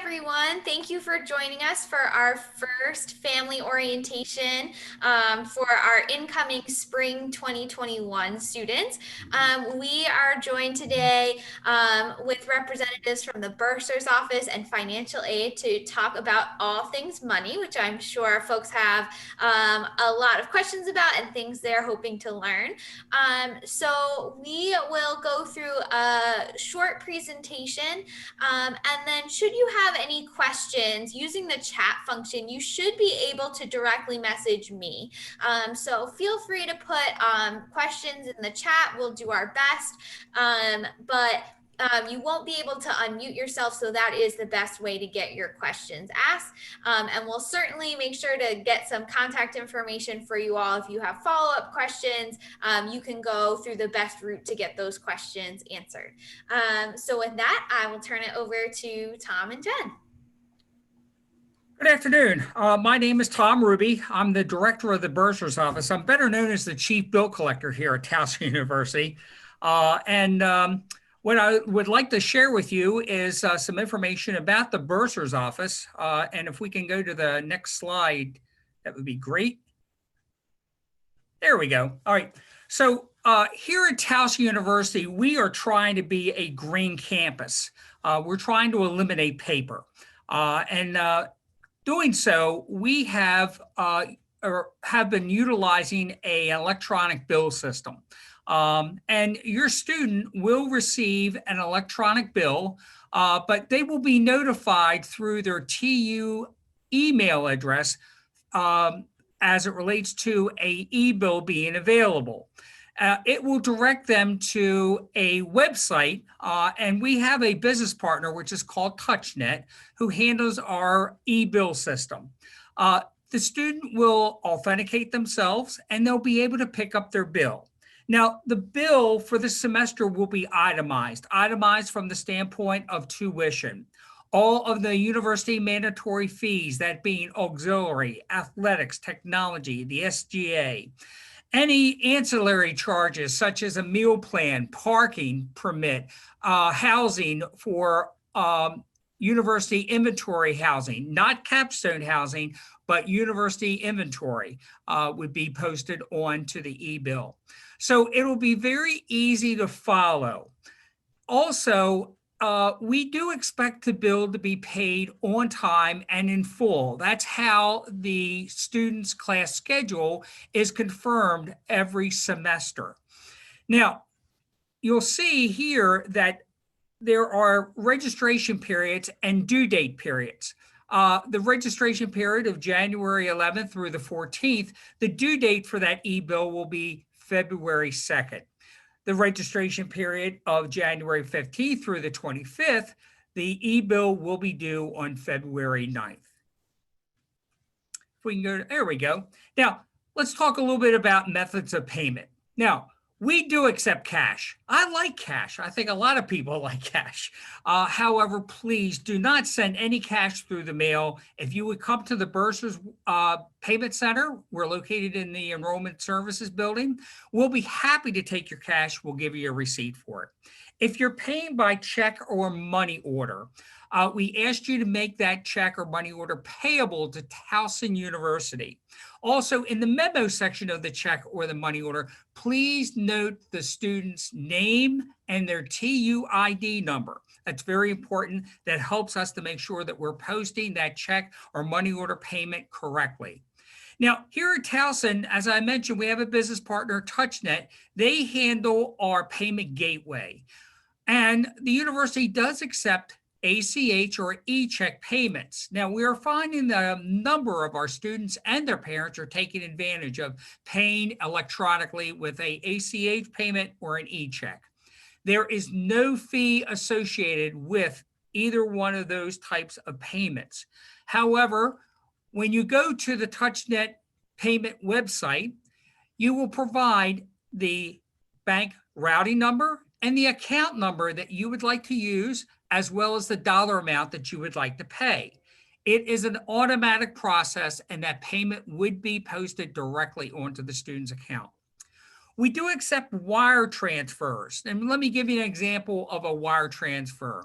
everyone. Thank you for joining us for our first family orientation for our incoming spring 2021 students. We are joined today with representatives from the Bursar's office and financial aid to talk about all things money, which I'm sure folks have a lot of questions about and things they're hoping to learn. So we will go through a short presentation, and then should you have any questions using the chat function, you should be able to directly message me. So feel free to put questions in the chat. We'll do our best. But you won't be able to unmute yourself, so that is the best way to get your questions asked. And we'll certainly make sure to get some contact information for you all. If you have follow-up questions, you can go through the best route to get those questions answered. So with that, I will turn it over to Tom and Jen. Good afternoon. My name is Tom Ruby. I'm the director of the Bursar's office. I'm better known as the chief bill collector here at Towson University. What I would like to share with you is some information about the Bursar's office. And if we can go to the next slide, that would be great. There we go. All right. So here at Towson University, we are trying to be a green campus. We're trying to eliminate paper. Doing so, we have been utilizing an electronic bill system. And your student will receive an electronic bill, but they will be notified through their TU email address as it relates to an e-bill being available. It will direct them to a website, and we have a business partner, which is called TouchNet, who handles our e-bill system. The student will authenticate themselves, and they'll be able to pick up their bill. Now, the bill for the semester will be itemized from the standpoint of tuition. All of the university mandatory fees, that being auxiliary, athletics, technology, the SGA, any ancillary charges such as a meal plan, parking permit, housing for university inventory housing, not capstone housing, but university inventory would be posted onto the e-bill. So it will be very easy to follow. Also, we do expect the bill to be paid on time and in full. That's how the student's class schedule is confirmed every semester. Now, you'll see here that there are registration periods and due date periods. The registration period of January 11th through the 14th, the due date for that e-bill will be February 2nd. The registration period of January 15th through the 25th, the e-bill will be due on February 9th. If we can go, there we go. Now, let's talk a little bit about methods of payment. Now, we do accept cash. I like cash. I think a lot of people like cash. However, please do not send any cash through the mail. If you would come to the Bursar's Payment Center, we're located in the Enrollment Services building. We'll be happy to take your cash. We'll give you a receipt for it. If you're paying by check or money order, we asked you to make that check or money order payable to Towson University. Also, in the memo section of the check or the money order, please note the student's name and their TUID number. That's very important. That helps us to make sure that we're posting that check or money order payment correctly. Now, here at Towson, as I mentioned, we have a business partner, TouchNet. They handle our payment gateway. And the university does accept ACH or e-check payments. Now, we are finding that a number of our students and their parents are taking advantage of paying electronically with a ACH payment or an e-check. There is no fee associated with either one of those types of payments. However, when you go to the TouchNet payment website, you will provide the bank routing number and the account number that you would like to use, as well as the dollar amount that you would like to pay. It is an automatic process, and that payment would be posted directly onto the student's account. We do accept wire transfers. And let me give you an example of a wire transfer.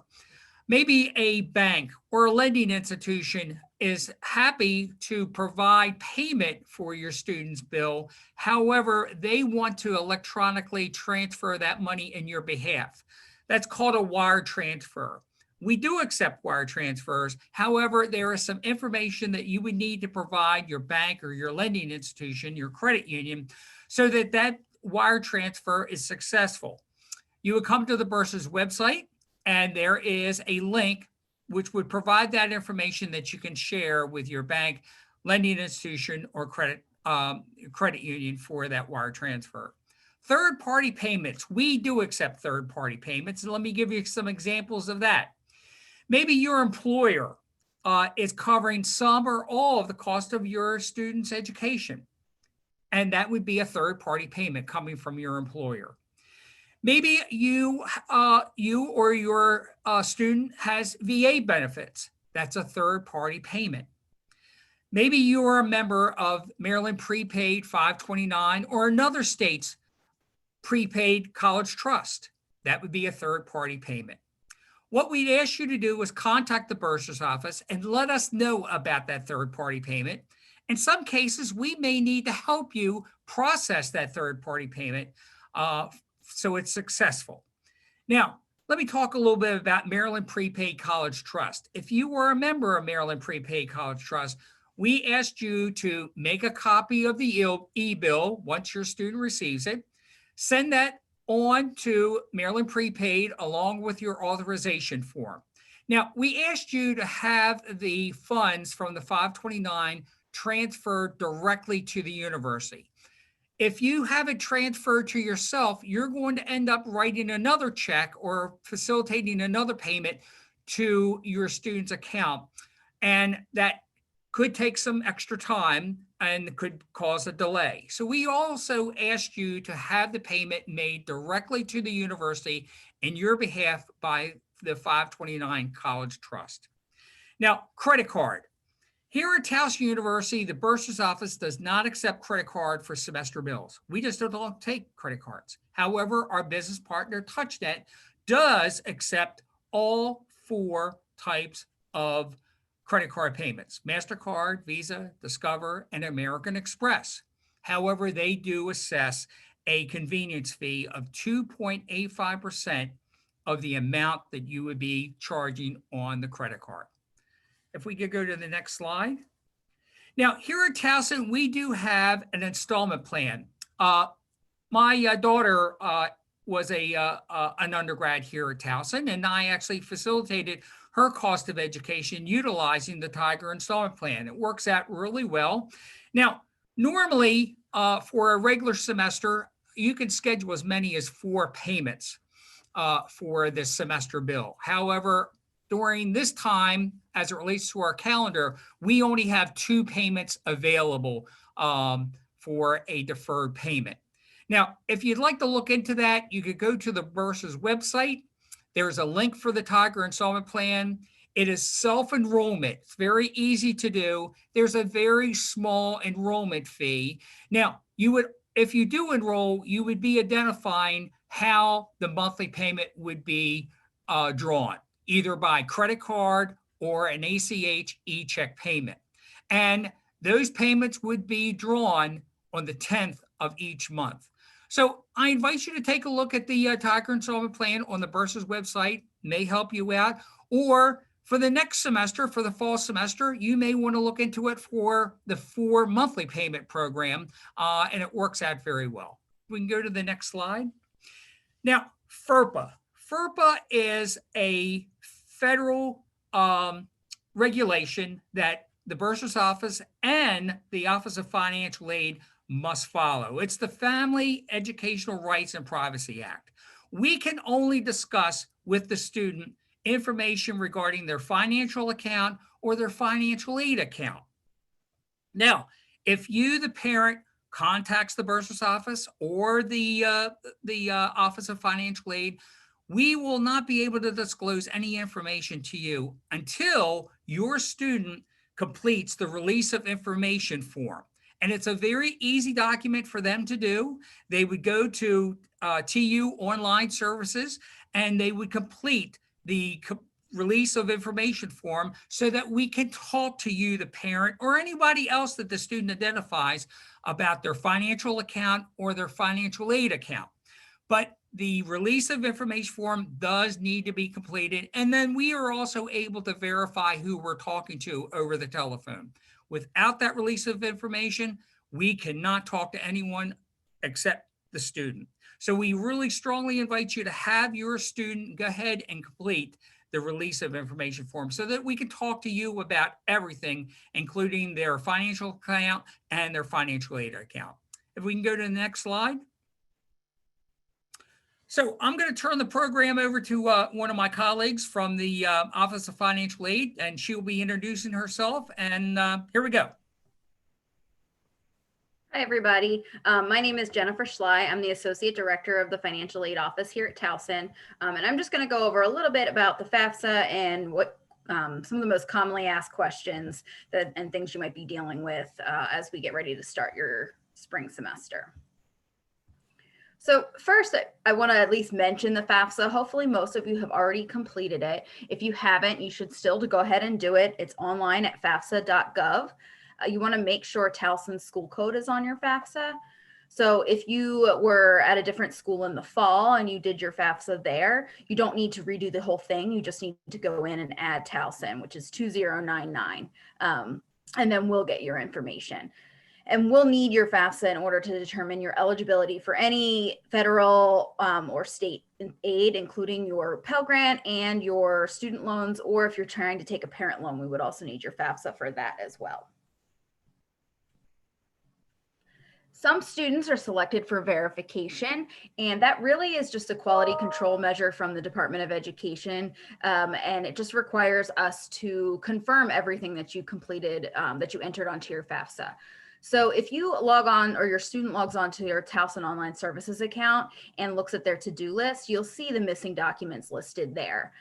Maybe a bank or a lending institution is happy to provide payment for your student's bill. However, they want to electronically transfer that money in your behalf. That's called a wire transfer. We do accept wire transfers. However, there is some information that you would need to provide your bank or your lending institution, your credit union, so that that wire transfer is successful. You would come to the Bursar's website, and there is a link which would provide that information that you can share with your bank, lending institution, or credit union for that wire transfer. Third-party payments. We do accept third-party payments, and let me give you some examples of that. Maybe your employer is covering some or all of the cost of your student's education, and that would be a third-party payment coming from your employer. Maybe you or your student has VA benefits. That's a third-party payment. Maybe you are a member of Maryland Prepaid 529 or another state's prepaid college trust. That would be a third-party payment. What we'd ask you to do is contact the bursar's office and let us know about that third-party payment. In some cases, we may need to help you process that third-party payment so it's successful. Now, let me talk a little bit about Maryland Prepaid College Trust. If you were a member of Maryland Prepaid College Trust, we asked you to make a copy of the e-bill once your student receives it, send that on to Maryland Prepaid along with your authorization form. Now, we asked you to have the funds from the 529 transferred directly to the university. If you have it transferred to yourself, you're going to end up writing another check or facilitating another payment to your student's account. And that could take some extra time and could cause a delay. So we also asked you to have the payment made directly to the university in your behalf by the 529 College Trust. Now, credit card. Here at Towson University, the bursar's office does not accept credit card for semester bills. We just don't take credit cards. However, our business partner, TouchNet, does accept all 4 types of credit card payments: MasterCard, Visa, Discover, and American Express. However, they do assess a convenience fee of 2.85% of the amount that you would be charging on the credit card. If we could go to the next slide. Now, here at Towson, we do have an installment plan. My daughter was an undergrad here at Towson, and I actually facilitated her cost of education utilizing the Tiger installment plan. It works out really well. Now, normally for a regular semester, you can schedule as many as 4 payments for this semester bill. However, during this time, as it relates to our calendar, we only have 2 payments available for a deferred payment. Now, if you'd like to look into that, you could go to the Bursar's website. There's a link for the Tiger installment plan. It is self-enrollment. It's very easy to do. There's a very small enrollment fee. Now, if you do enroll, you would be identifying how the monthly payment would be drawn, either by credit card or an ACH e-check payment. And those payments would be drawn on the 10th of each month. So I invite you to take a look at the Tiger installment plan on the Bursar's website. It may help you out. Or for the next semester, for the fall semester, you may want to look into it for the 4 monthly payment program, and it works out very well. We can go to the next slide. Now, FERPA. FERPA is a federal regulation that the Bursar's office and the Office of Financial Aid must follow. It's the Family Educational Rights and Privacy Act. We can only discuss with the student information regarding their financial account or their financial aid account. Now, if you, the parent, contacts the Bursar's office or the Office of Financial Aid, we will not be able to disclose any information to you until your student completes the release of information form. And it's a very easy document for them to do. They would go to TU Online Services and they would complete the release of information form so that we can talk to you, the parent, or anybody else that the student identifies about their financial account or their financial aid account. But the release of information form does need to be completed. And then we are also able to verify who we're talking to over the telephone. Without that release of information, we cannot talk to anyone except the student. So we really strongly invite you to have your student go ahead and complete the release of information form so that we can talk to you about everything, including their financial account and their financial aid account. If we can go to the next slide. So I'm going to turn the program over to one of my colleagues from the Office of Financial Aid, and she'll be introducing herself. And here we go. Hi, everybody. My name is Jennifer Schley. I'm the Associate Director of the Financial Aid Office here at Towson. And I'm just going to go over a little bit about the FAFSA and what some of the most commonly asked questions and things you might be dealing with as we get ready to start your spring semester. So first, I want to at least mention the FAFSA. Hopefully most of you have already completed it. If you haven't, you should still go ahead and do it. It's online at fafsa.gov. You want to make sure Towson's school code is on your FAFSA. So if you were at a different school in the fall and you did your FAFSA there, you don't need to redo the whole thing. You just need to go in and add Towson, which is 2099. And then we'll get your information. And we'll need your FAFSA in order to determine your eligibility for any federal or state aid, including your Pell Grant and your student loans, or if you're trying to take a parent loan, we would also need your FAFSA for that as well. Some students are selected for verification, and that really is just a quality control measure from the Department of Education, and it just requires us to confirm everything that you completed, that you entered onto your FAFSA. So if you log on or your student logs on to your Towson Online Services account and looks at their to-do list, you'll see the missing documents listed there.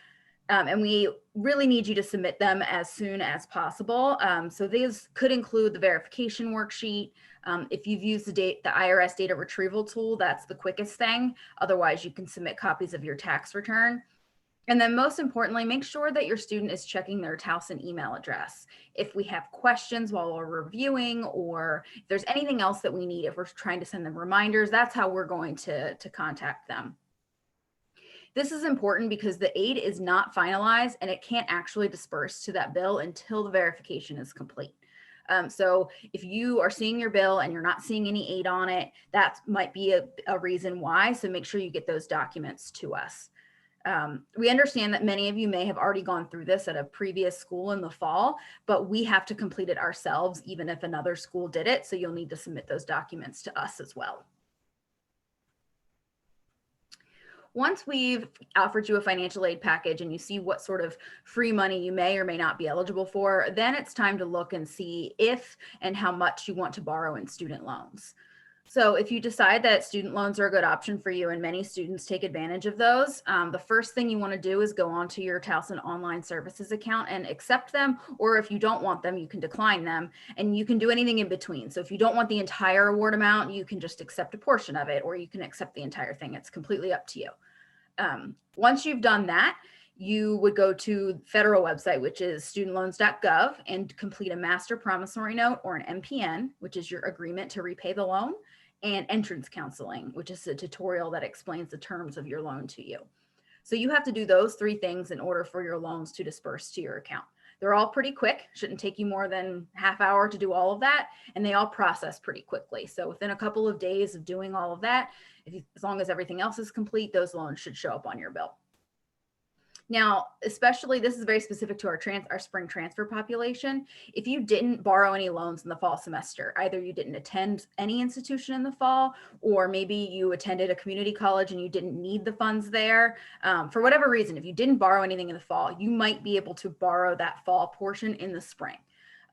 And we really need you to submit them as soon as possible. So these could include the verification worksheet. If you've used the IRS data retrieval tool, that's the quickest thing. Otherwise, you can submit copies of your tax return. And then most importantly, make sure that your student is checking their Towson email address. If we have questions while we're reviewing, or if there's anything else that we need, if we're trying to send them reminders, that's how we're going to contact them. This is important because the aid is not finalized and it can't actually disperse to that bill until the verification is complete. So if you are seeing your bill and you're not seeing any aid on it, that might be a reason why. So make sure you get those documents to us. We understand that many of you may have already gone through this at a previous school in the fall, but we have to complete it ourselves, even if another school did it. So you'll need to submit those documents to us as well. Once we've offered you a financial aid package and you see what sort of free money you may or may not be eligible for, then it's time to look and see if and how much you want to borrow in student loans. So if you decide that student loans are a good option for you, and many students take advantage of those, the first thing you want to do is go onto your Towson Online Services account and accept them, or if you don't want them, you can decline them, and you can do anything in between. So if you don't want the entire award amount, you can just accept a portion of it, or you can accept the entire thing. It's completely up to you. Once you've done that, you would go to the federal website, which is studentloans.gov, and complete a master promissory note or an MPN, which is your agreement to repay the loan, and entrance counseling, which is a tutorial that explains the terms of your loan to you. So you have to do those three things in order for your loans to disperse to your account. They're all pretty quick, shouldn't take you more than half hour to do all of that, and they all process pretty quickly. So within a couple of days of doing all of that, as long as everything else is complete, those loans should show up on your bill. Now, especially, this is very specific to our spring transfer population. If you didn't borrow any loans in the fall semester, either you didn't attend any institution in the fall, or maybe you attended a community college and you didn't need the funds there. For whatever reason, if you didn't borrow anything in the fall, you might be able to borrow that fall portion in the spring.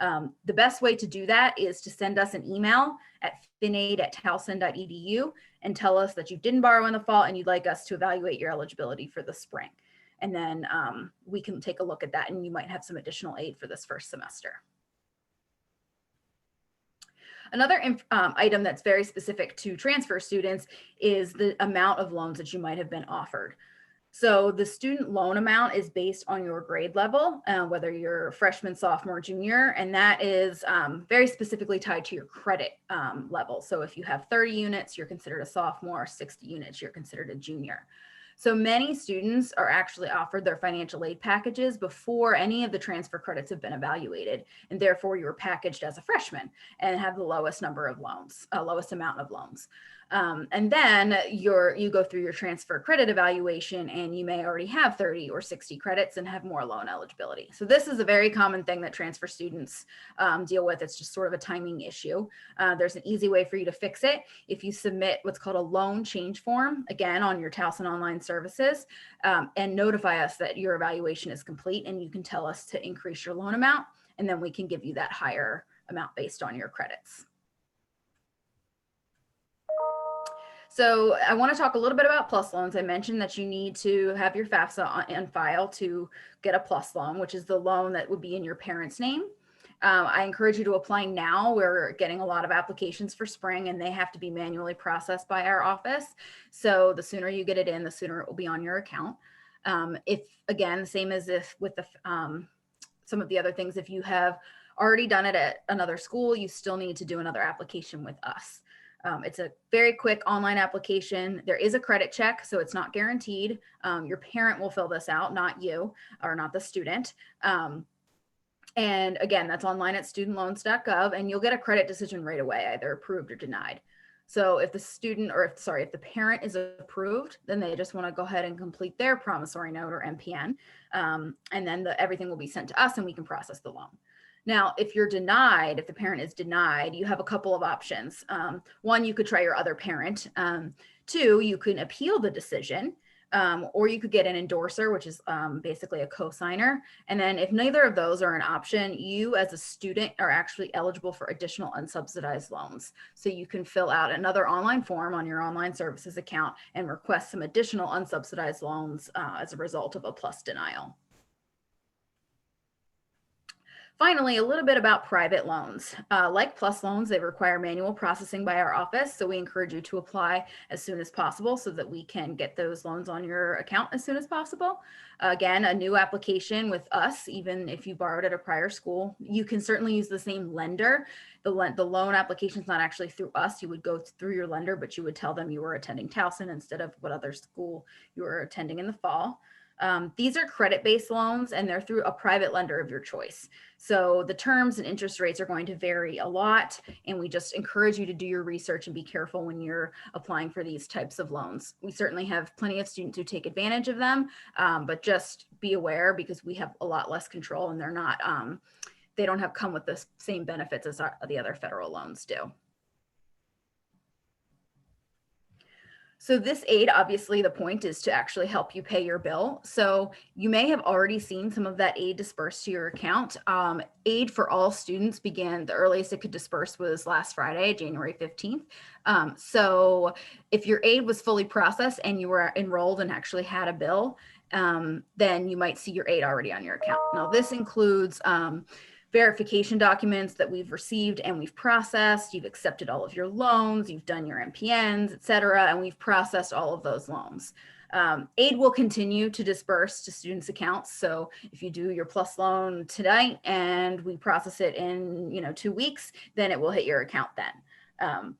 The best way to do that is to send us an email at finaid@towson.edu and tell us that you didn't borrow in the fall and you'd like us to evaluate your eligibility for the spring. And then we can take a look at that, and you might have some additional aid for this first semester. Another item that's very specific to transfer students is the amount of loans that you might have been offered. So the student loan amount is based on your grade level, whether you're freshman, sophomore, junior, and that is very specifically tied to your credit level. So if you have 30 units, you're considered a sophomore, 60 units, you're considered a junior. So many students are actually offered their financial aid packages before any of the transfer credits have been evaluated, and therefore you were packaged as a freshman and have the lowest number of loans, lowest amount of loans. And then you go through your transfer credit evaluation and you may already have 30 or 60 credits and have more loan eligibility. So this is a very common thing that transfer students deal with. It's just sort of a timing issue. There's an easy way for you to fix it. If you submit what's called a loan change form, again, on your Towson Online Services, and notify us that your evaluation is complete, and you can tell us to increase your loan amount, and then we can give you that higher amount based on your credits. So I want to talk a little bit about PLUS loans. I mentioned that you need to have your FAFSA on file to get a PLUS loan, which is the loan that would be in your parent's name. I encourage you to apply now. We're getting a lot of applications for spring, and they have to be manually processed by our office. So the sooner you get it in, the sooner it will be on your account. If, again, same as if with the some of the other things, if you have already done it at another school, you still need to do another application with us. It's a very quick online application. There is a credit check, so it's not guaranteed. Your parent will fill this out, not you, or not the student. And again, that's online at studentloans.gov, and you'll get a credit decision right away, either approved or denied. So if the student, or if the parent is approved, then they just want to go ahead and complete their promissory note or MPN. And then everything will be sent to us and we can process the loan. Now, if you're denied, if the parent is denied, you have a couple of options. One, you could try your other parent. Two, you can appeal the decision, or you could get an endorser, which is basically a co-signer. And then if neither of those are an option, you as a student are actually eligible for additional unsubsidized loans. So you can fill out another online form on your online services account and request some additional unsubsidized loans as a result of a PLUS denial. Finally, a little bit about private loans. Like PLUS loans, they require manual processing by our office, so we encourage you to apply as soon as possible so that we can get those loans on your account as soon as possible. Again, a new application with us, even if you borrowed at a prior school, you can certainly use the same lender. The loan application is not actually through us. You would go through your lender, but you would tell them you were attending Towson instead of what other school you were attending in the fall. These are credit-based loans, and they're through a private lender of your choice. So the terms and interest rates are going to vary a lot, and we just encourage you to do your research and be careful when you're applying for these types of loans. We certainly have plenty of students who take advantage of them, but just be aware because we have a lot less control, and they're not, they don't come with the same benefits as the other federal loans do. So this aid, obviously the point is to actually help you pay your bill. So you may have already seen some of that aid dispersed to your account. Aid for all students began, the earliest it could disperse was last Friday, January 15th. So if your aid was fully processed and you were enrolled and actually had a bill, then you might see your aid already on your account. Now this includes verification documents that we've received and we've processed. You've accepted all of your loans, you've done your MPNs, et cetera, and we've processed all of those loans. Aid will continue to disperse to students' accounts. So if you do your PLUS loan tonight and we process it in 2 weeks, then it will hit your account then.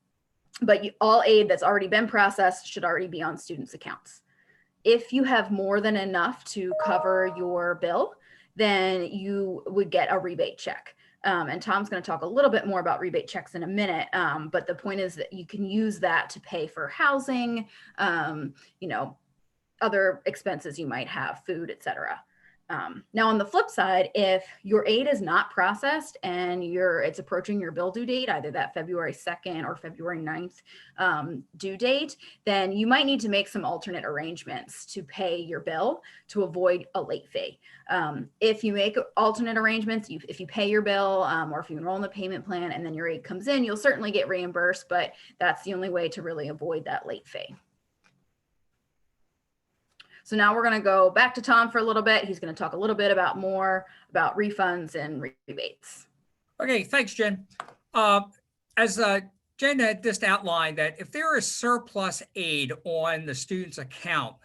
But all aid that's already been processed should already be on students' accounts. If you have more than enough to cover your bill, then you would get a rebate check. And Tom's going to talk a little bit more about rebate checks in a minute. But the point is that you can use that to pay for housing, other expenses you might have, food, etc. Now on the flip side, if your aid is not processed and it's approaching your bill due date, either that February 2nd or February 9th due date, then you might need to make some alternate arrangements to pay your bill to avoid a late fee. If you make alternate arrangements, if you pay your bill or if you enroll in the payment plan and then your aid comes in, you'll certainly get reimbursed, but that's the only way to really avoid that late fee. So now we're going to go back to Tom for a little bit. He's going to talk a little bit more about refunds and rebates. Okay, thanks, Jen. As Jen had just outlined, that if there is surplus aid on the student's account,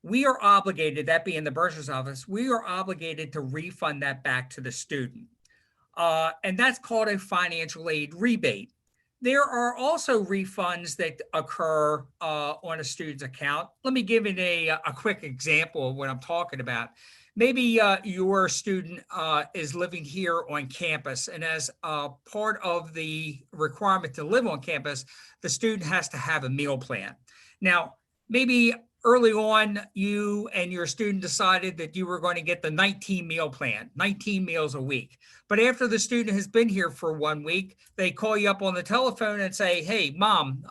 we are obligated, that being the bursar's office, we are obligated to refund that back to the student. And that's called a financial aid rebate. There are also refunds that occur on a student's account. Let me give it a quick example of what I'm talking about. Maybe your student is living here on campus, and as part of the requirement to live on campus, the student has to have a meal plan. Now, maybe early on, you and your student decided that you were going to get the 19 meal plan, 19 meals a week. But after the student has been here for 1 week, they call you up on the telephone and say, "Hey, mom,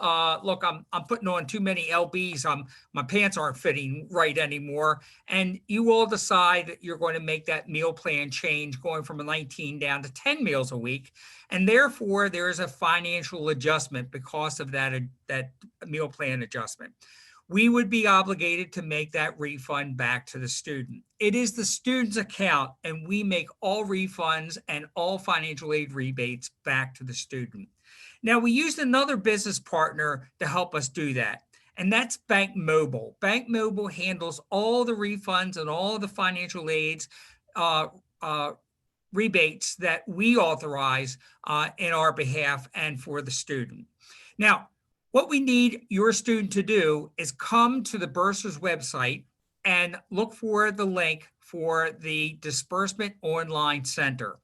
look, I'm putting on too many lbs. My pants aren't fitting right anymore." And you all decide that you're going to make that meal plan change, going from a 19 down to 10 meals a week. And therefore, there is a financial adjustment because of that meal plan adjustment. We would be obligated to make that refund back to the student. It is the student's account, and we make all refunds and all financial aid rebates back to the student. Now, we used another business partner to help us do that, and that's Bank Mobile. Bank Mobile handles all the refunds and all the financial aids rebates that we authorize in our behalf and for the student. Now, what we need your student to do is come to the Bursar's website and look for the link for the Disbursement Online Center.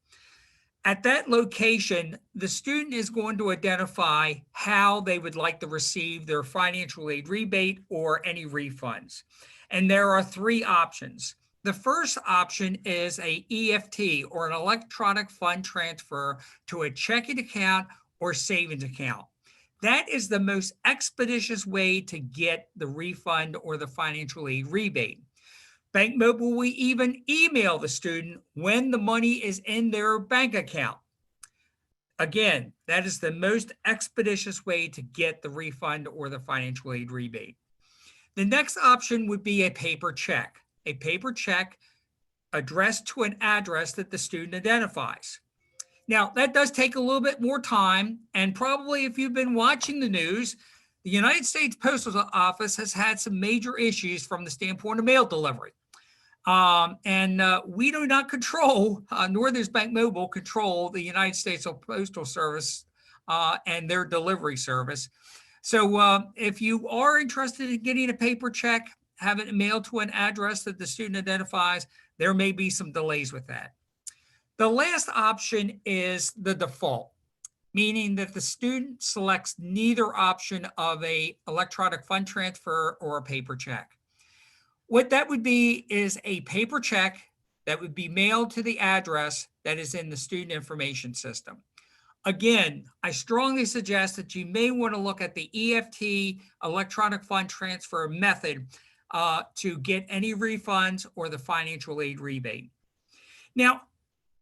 At that location, the student is going to identify how they would like to receive their financial aid rebate or any refunds. And there are 3 options. The first option is a EFT, or an electronic fund transfer, to a checking account or savings account. That is the most expeditious way to get the refund or the financial aid rebate. Bank Mobile will even email the student when the money is in their bank account. Again, that is the most expeditious way to get the refund or the financial aid rebate. The next option would be a paper check addressed to an address that the student identifies. Now, that does take a little bit more time, and probably if you've been watching the news, the United States Postal Office has had some major issues from the standpoint of mail delivery. We do not control, nor does Bank Mobile control, the United States Postal Service and their delivery service. So if you are interested in getting a paper check, have it mailed to an address that the student identifies, there may be some delays with that. The last option is the default, meaning that the student selects neither option of a electronic fund transfer or a paper check. What that would be is a paper check that would be mailed to the address that is in the student information system. Again, I strongly suggest that you may want to look at the EFT, electronic fund transfer method, to get any refunds or the financial aid rebate. Now,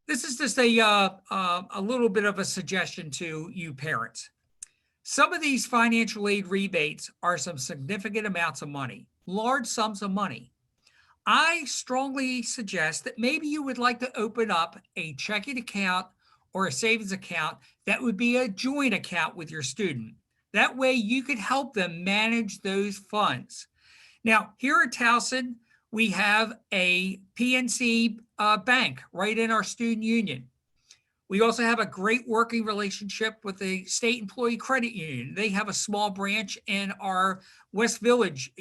this is just a little bit of a suggestion to you parents. Some of these financial aid rebates are some significant amounts of money, large sums of money. I strongly suggest that maybe you would like to open up a checking account or a savings account that would be a joint account with your student. That way you could help them manage those funds. Now, here at Towson, we have a PNC bank right in our student union. We also have a great working relationship with the State Employee Credit Union. They have a small branch in our West Village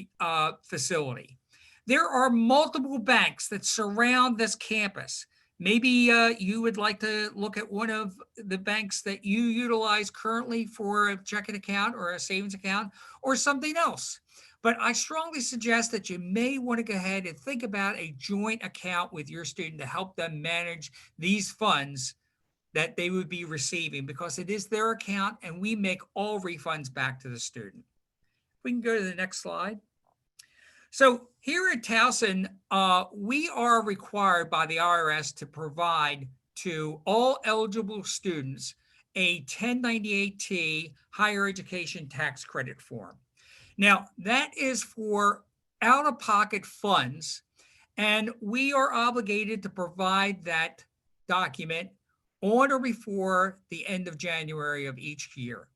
facility. There are multiple banks that surround this campus. Maybe you would like to look at one of the banks that you utilize currently for a checking account or a savings account or something else. But I strongly suggest that you may want to go ahead and think about a joint account with your student to help them manage these funds that they would be receiving, because it is their account and we make all refunds back to the student. We can go to the next slide. So here at Towson, we are required by the IRS to provide to all eligible students a 1098-T higher education tax credit form. Now, that is for out-of-pocket funds, and we are obligated to provide that document on or before the end of January of each year.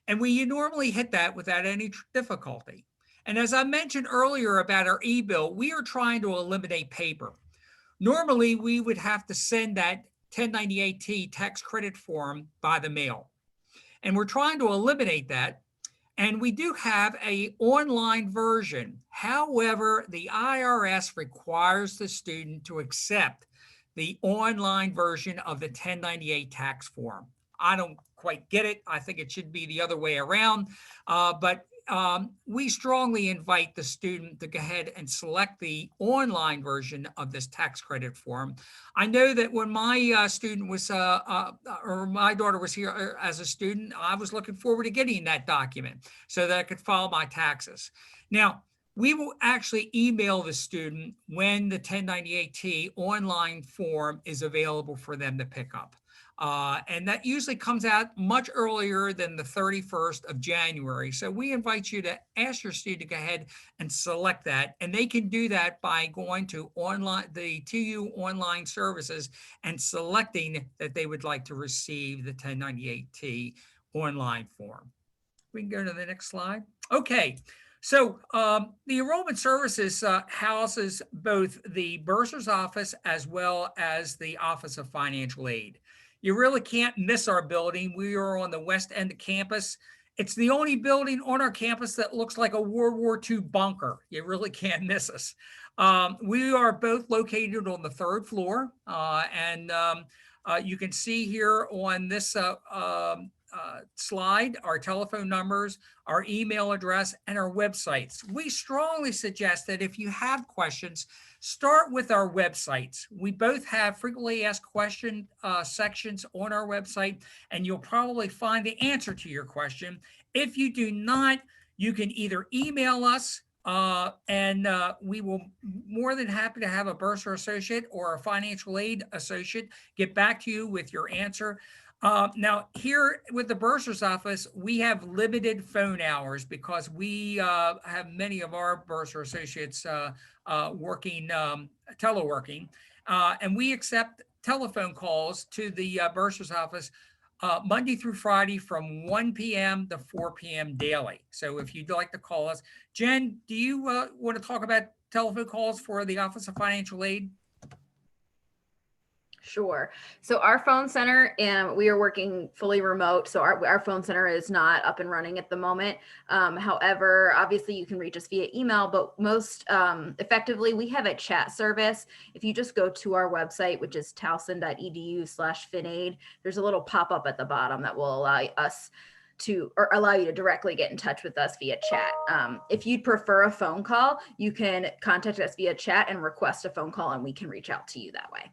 And we normally hit that without any difficulty. And as I mentioned earlier about our e-bill, we are trying to eliminate paper. Normally, we would have to send that 1098T tax credit form by the mail. And we're trying to eliminate that. And we do have an online version. However, the IRS requires the student to accept the online version of the 1098 tax form. I don't quite get it. I think it should be the other way around. But we strongly invite the student to go ahead and select the online version of this tax credit form. I know that when my student was, or my daughter was here as a student, I was looking forward to getting that document so that I could file my taxes. Now, we will actually email the student when the 1098T online form is available for them to pick up. And that usually comes out much earlier than the 31st of January. So we invite you to ask your student to go ahead and select that. And they can do that by going to the 2U online services and selecting that they would like to receive the 1098T online form. We can go to the next slide. Okay. So the enrollment services houses both the bursar's office as well as the Office of Financial Aid. You really can't miss our building. We are on the west end of campus. It's the only building on our campus that looks like a World War II bunker. You really can't miss us. We are both located on the 3rd floor. You can see here on this slide our telephone numbers, our email address, and our websites. We strongly suggest that if you have questions, start with our websites. We both have frequently asked question sections on our website, and you'll probably find the answer to your question. If you do not, you can either email us and we will more than happy to have a bursar associate or a financial aid associate get back to you with your answer. Now, here with the bursar's office, we have limited phone hours because we have many of our bursar associates working teleworking, and we accept telephone calls to the bursar's office Monday through Friday from 1 p.m. to 4 p.m. daily. So if you'd like to call us, Jen, do you want to talk about telephone calls for the Office of Financial Aid? Sure. So our phone center, and we are working fully remote. So our phone center is not up and running at the moment. However, obviously you can reach us via email, but most effectively, we have a chat service. If you just go to our website, which is towson.edu/finaid, there's a little pop-up at the bottom that will allow us to, or allow you to directly get in touch with us via chat. If you'd prefer a phone call, you can contact us via chat and request a phone call, and we can reach out to you that way.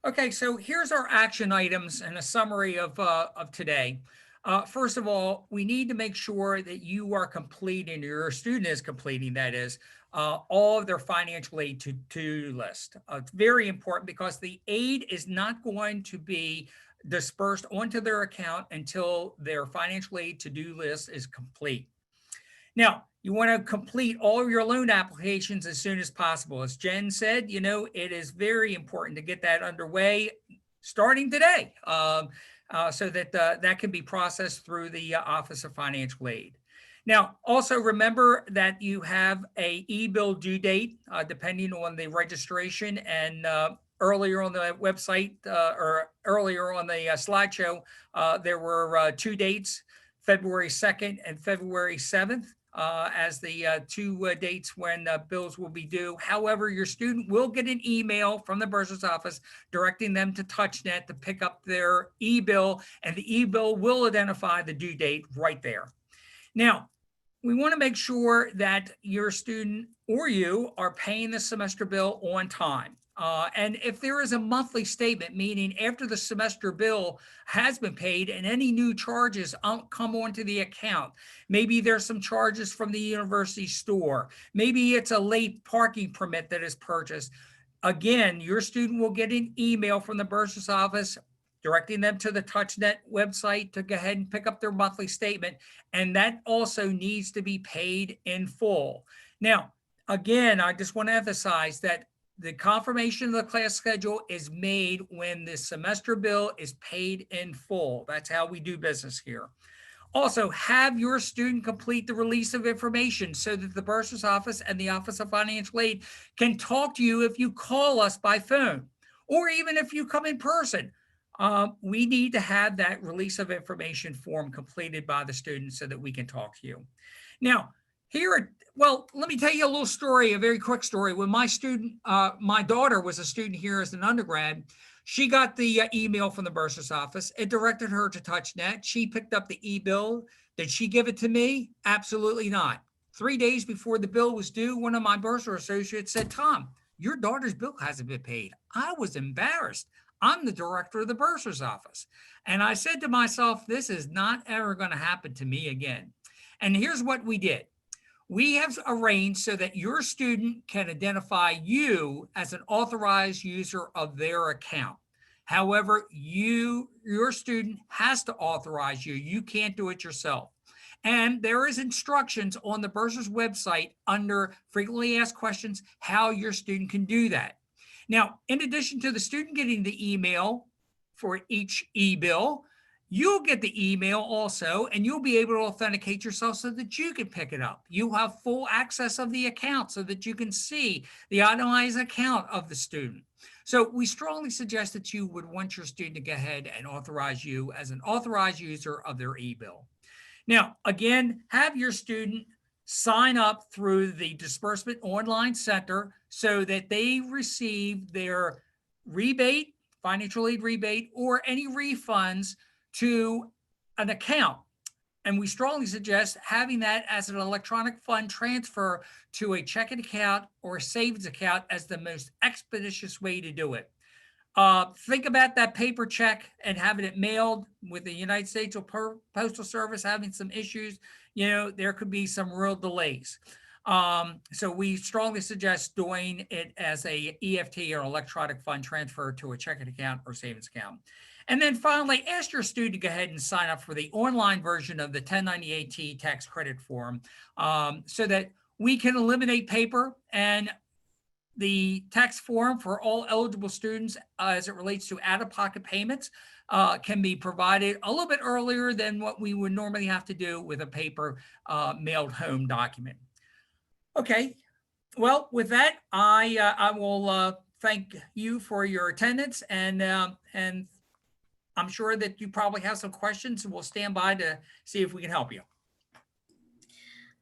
Okay, so here's our action items and a summary of today. First of all, we need to make sure that you are completing, your student is completing, that is, all of their financial aid to-do list. It's very important because the aid is not going to be dispersed onto their account until their financial aid to-do list is complete. Now, you want to complete all of your loan applications as soon as possible. As Jen said, it is very important to get that underway starting today so that that can be processed through the Office of Financial Aid. Now, also remember that you have a e-bill due date depending on the registration, and earlier on the website or earlier on the slideshow, there were 2 dates, February 2nd and February 7th. As the 2 dates when bills will be due. However, your student will get an email from the bursar's office directing them to TouchNet to pick up their e-bill, and the e-bill will identify the due date right there. Now, we want to make sure that your student or you are paying the semester bill on time. And if there is a monthly statement, meaning after the semester bill has been paid and any new charges come onto the account, maybe there's some charges from the university store, maybe it's a late parking permit that is purchased. Again, your student will get an email from the bursar's office directing them to the TouchNet website to go ahead and pick up their monthly statement. And that also needs to be paid in full. Now, again, I just want to emphasize that the confirmation of the class schedule is made when the semester bill is paid in full. That's how we do business here. Also, have your student complete the release of information so that the bursar's office and the Office of Financial Aid can talk to you if you call us by phone or even if you come in person. We need to have that release of information form completed by the student so that we can talk to you. Now, well, let me tell you a little story, a very quick story. When my daughter was a student here as an undergrad, she got the email from the bursar's office. It directed her to TouchNet. She picked up the e-bill. Did she give it to me? Absolutely not. 3 days before the bill was due, one of my bursar associates said, Tom, your daughter's bill hasn't been paid. I was embarrassed. I'm the director of the bursar's office. And I said to myself, this is not ever going to happen to me again. And here's what we did. We have arranged so that your student can identify you as an authorized user of their account. However, your student has to authorize you. You can't do it yourself. And there is instructions on the bursar's website under frequently asked questions how your student can do that. Now, in addition to the student getting the email for each e-bill, you'll get the email also, and you'll be able to authenticate yourself so that you can pick it up. You have full access of the account so that you can see the itemized account of the student. So we strongly suggest that you would want your student to go ahead and authorize you as an authorized user of their e-bill. Now, again, have your student sign up through the Disbursement Online Center so that they receive their rebate, financial aid rebate, or any refunds to an account. And we strongly suggest having that as an electronic fund transfer to a checking account or a savings account as the most expeditious way to do it. Think about that paper check and having it mailed with the United States Postal Service having some issues. There could be some real delays. So we strongly suggest doing it as a EFT or electronic fund transfer to a checking account or savings account. And then finally, ask your student to go ahead and sign up for the online version of the 1098T tax credit form so that we can eliminate paper, and the tax form for all eligible students as it relates to out-of-pocket payments can be provided a little bit earlier than what we would normally have to do with a paper mailed home document. Okay, well, with that, I will thank you for your attendance, and I'm sure that you probably have some questions, and we'll stand by to see if we can help you.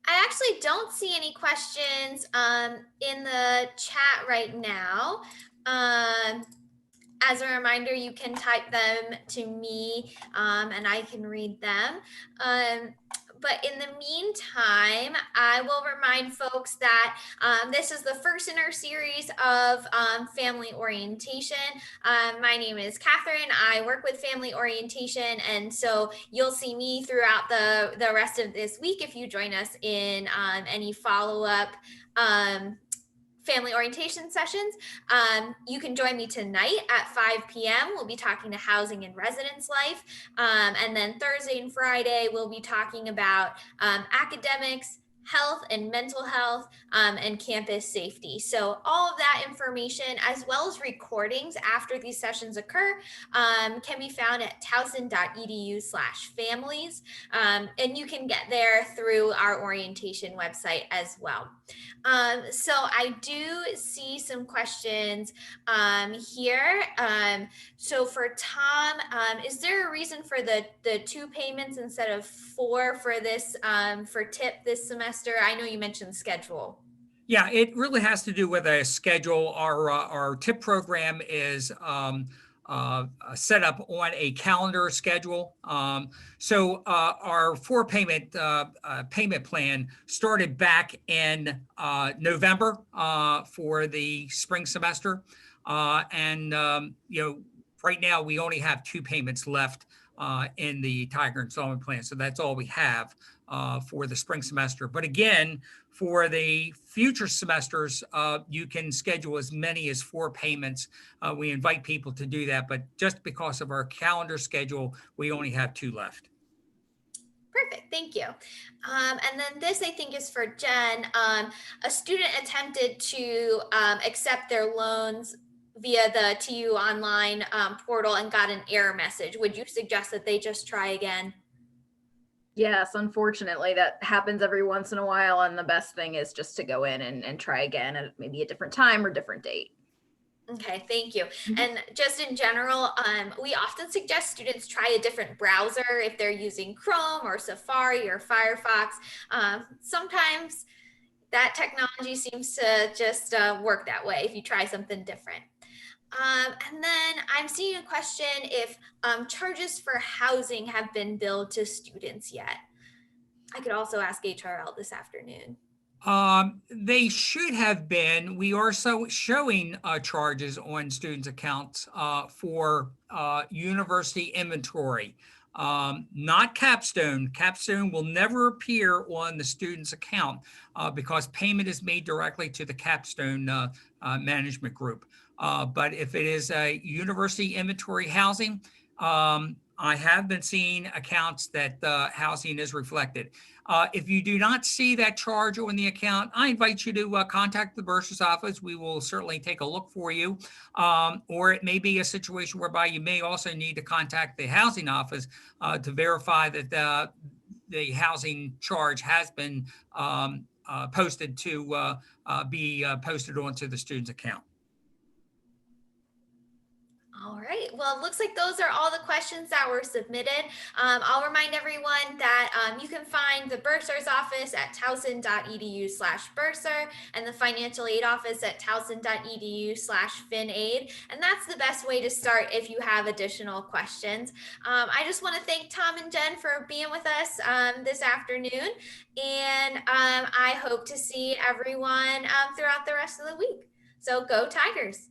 I actually don't see any questions in the chat right now. As a reminder, you can type them to me and I can read them. But in the meantime, I will remind folks that this is the first in our series of family orientation. My name is Catherine. I work with family orientation, and so you'll see me throughout the rest of this week if you join us in any follow-up family orientation sessions. You can join me tonight at 5 p.m. We'll be talking to housing and residence life. And then Thursday and Friday, we'll be talking about academics, health and mental health, and campus safety. So all of that information, as well as recordings after these sessions occur, can be found at towson.edu/families. And you can get there through our orientation website as well. So I do see some questions here. So for Tom, is there a reason for the 2 payments instead of 4 for this for TIP this semester? I know you mentioned schedule. Yeah, it really has to do with a schedule. Our TIP program is set up on a calendar schedule. So our 4 payment payment plan started back in November for the spring semester. And right now we only have 2 payments left in the Tiger installment plan. So that's all we have for the spring semester. But again, for the future semesters, you can schedule as many as 4 payments. We invite people to do that, but just because of our calendar schedule, we only have 2 left. Perfect, thank you. And then this, I think, is for Jen. A student attempted to accept their loans via the TU online portal and got an error message. Would you suggest that they just try again? Yes, unfortunately, that happens every once in a while. And the best thing is just to go in and try again at maybe a different time or different date. Okay, thank you. Mhm. And just in general, we often suggest students try a different browser if they're using Chrome or Safari or Firefox. Sometimes that technology seems to just work that way if you try something different. And then I'm seeing a question if charges for housing have been billed to students yet. I could also ask HRL this afternoon. They should have been. We are showing charges on students' accounts for university inventory, not Capstone. Capstone will never appear on the student's account because payment is made directly to the Capstone management group. But if it is a university inventory housing, I have been seeing accounts that housing is reflected. If you do not see that charge on the account, I invite you to contact the Bursar's office. We will certainly take a look for you. Or it may be a situation whereby you may also need to contact the housing office to verify that the housing charge has been posted to be posted onto the student's account. All right. Well, it looks like those are all the questions that were submitted. I'll remind everyone that you can find the Bursar's office at towson.edu/bursar and the financial aid office at towson.edu/finaid. And that's the best way to start if you have additional questions. I just want to thank Tom and Jen for being with us this afternoon. And I hope to see everyone throughout the rest of the week. So go Tigers.